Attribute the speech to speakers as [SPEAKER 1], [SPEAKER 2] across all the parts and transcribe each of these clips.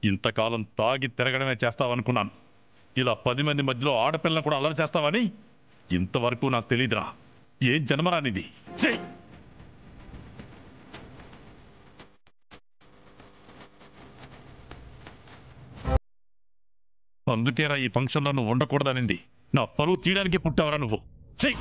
[SPEAKER 1] ఇంతకాలం తాగి తిరగడమే చేస్తావనుకున్నాను. ఇలా 10 మంది మధ్యలో ఆడపిల్లను కూడా అల్లరి చేస్తావని ఇంతవరకు నాకు తెలీదురా. ఏ జన్మరానిది. అందుకేరా ఈ ఫంక్షన్లో నువ్వు ఉండకూడదనింది. నా పరువు తీయడానికి పుట్టావరా నువ్వు. చెయ్.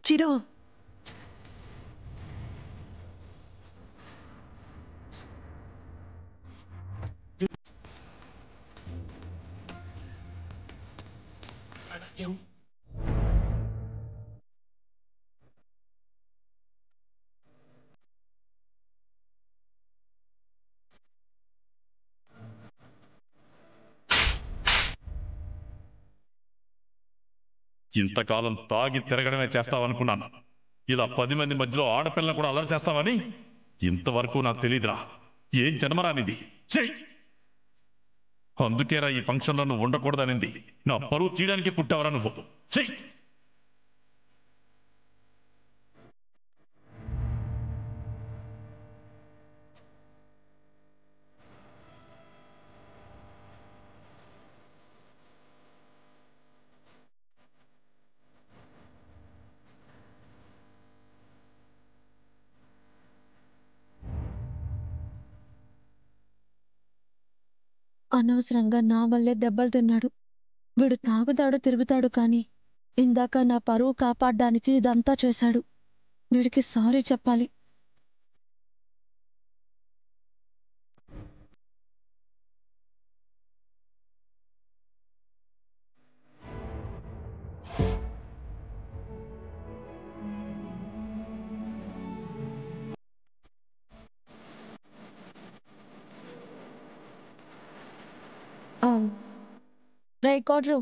[SPEAKER 2] చిరు,
[SPEAKER 1] ఇంతకాలం తాగి తిరగడమే చేస్తావనుకున్నాను. ఇలా 10 మంది మధ్యలో ఆడపిల్లను కూడా అల్లరి చేస్తావని ఇంతవరకు నాకు తెలీదురా. ఏ జన్మరానిది. అందుకేరా ఈ ఫంక్షన్లో నువ్వు ఉండకూడదనింది. నా పరువు తీయడానికి పుట్టావరా నువ్వు. చెయ్.
[SPEAKER 2] అనవసరంగా నా వల్లే దెబ్బలు తిన్నాడు. వీడు తాగుతాడు తిరుగుతాడు కానీ ఇందాక నా పరువు కాపాడడానికి ఇదంతా చేశాడు. వీడికి సారీ చెప్పాలి. రికార్డరు,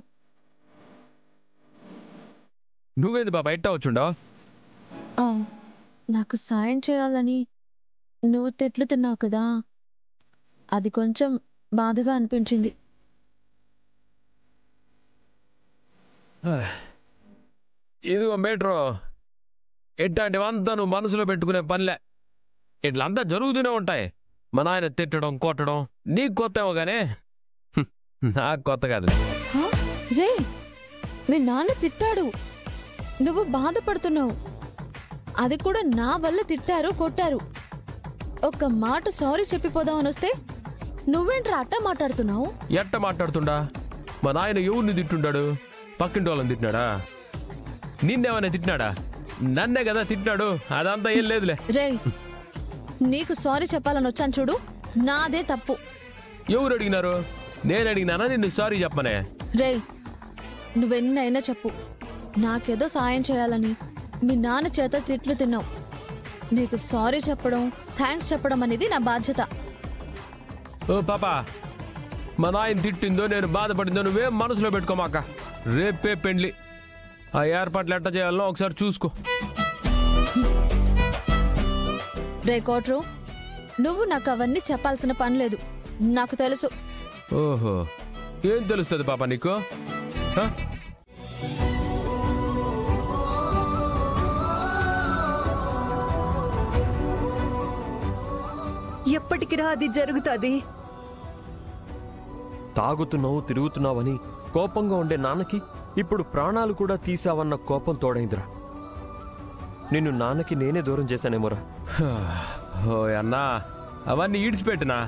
[SPEAKER 3] నువ్వేది బాబా ఎట్టా వచ్చుండో?
[SPEAKER 2] నాకు సాయం చేయాలని నువ్వు తిట్లు తిన్నావు కదా, అది కొంచెం బాధగా అనిపించింది.
[SPEAKER 3] ఇదిగో మేట్రో, ఎట్టాంటివంతా నువ్వు మనసులో పెట్టుకునే పనిలే. ఇట్లంతా జరుగుతూనే ఉంటాయి. మా నాయన తిట్టడం కొట్టడం నీకు కొత్తేమో కానీ నాకు కొత్త కాదులే.
[SPEAKER 2] రే, మీ నాన్న తిట్టాడు, నువ్వు బాధపడుతున్నావు. అది కూడా నా వల్ల తిట్టారు కొట్టారు. ఒక్క మాట సారీ చెప్పిపోదామని వస్తే నువ్వేంట్రా అట్ట మాట్లాడుతున్నావు?
[SPEAKER 3] ఎట్ట మాట్లాడుతుండా? మా నాయన ఎవరిని తిట్టుండాడు? పక్కింటి వాళ్ళని తిట్టినాడా? నిన్నేమన్నా తిట్టినాడా? నన్నే కదా తిట్టినాడు. అదంతా ఏం లేదులే.
[SPEAKER 2] రే, నీకు సారీ చెప్పాలని వచ్చాను చూడు, నాదే తప్పు.
[SPEAKER 3] ఎవరు అడిగినారు? నేను అడిగినానా నిన్ను సారీ చెప్పమనే?
[SPEAKER 2] రే, నువ్వెన్నైనా చెప్పు, నాకేదో సాయం చేయాలని మీ నాన్న చేత తిట్లు తిన్నావు. నీకు సారీ చెప్పడం థ్యాంక్స్ చెప్పడం అనేది నా బాధ్యత.
[SPEAKER 3] ఓ పాపా, మా నాయన తిట్టిందో నేను బాధపడిందో నువ్వేం మనసులో పెట్టుకోమాక. రేపే పెండ్లి, ఆ ఏర్పాట్లు ఎట్ట చేయాలో ఒకసారి చూసుకో.
[SPEAKER 2] రే కోట్రు, నువ్వు నాకు అవన్నీ చెప్పాల్సిన పని లేదు, నాకు తెలుసు.
[SPEAKER 3] ఓహో, ఏం తెలుస్తుంది పాపా నీకు?
[SPEAKER 4] ఎప్పటికిరా అది జరుగుతుంది?
[SPEAKER 5] తాగుతున్నావు తిరుగుతున్నావని కోపంగా ఉండే నాన్నకి ఇప్పుడు ప్రాణాలు కూడా తీసావన్న కోపం తోడైందిరా. నిన్ను నాన్నకి నేనే దూరం చేశానేమోరా.
[SPEAKER 3] ఓ అన్నా, అవన్నీ ఈడ్చిపెట్టినా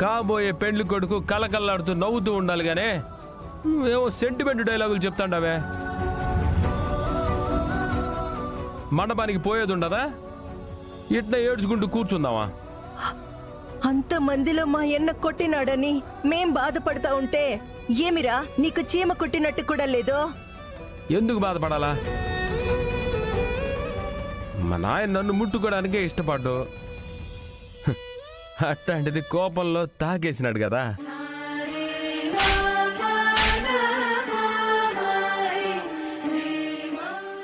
[SPEAKER 3] కాబోయే పెండ్లి కొడుకు కలకల్లాడుతూ నవ్వుతూ ఉండాలి గానే నువ్వేమో సెంటిమెంట్ డైలాగులు చెప్తాండావే. మండపానికి పోయేది ఉండదా? ఇట్లా ఏడ్చుకుంటూ కూర్చుందామా?
[SPEAKER 4] అంత మందిలో మా ఎన్న కొట్టినాడని మేం బాధపడతా ఉంటే ఏమిరా నీకు చీమ కొట్టినట్టు కూడా లేదో?
[SPEAKER 3] ఎందుకు బాధపడాలా? మా నాయన నన్ను ముట్టుకోవడానికే ఇష్టపడ్డు. అట్లాంటిది కోపంలో తాకేసినాడు కదా.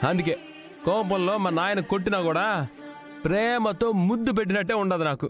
[SPEAKER 3] అందుకే కోపంలో మా నాయన కొట్టినా కూడా ప్రేమతో ముద్దు పెట్టినట్టే ఉండదు నాకు.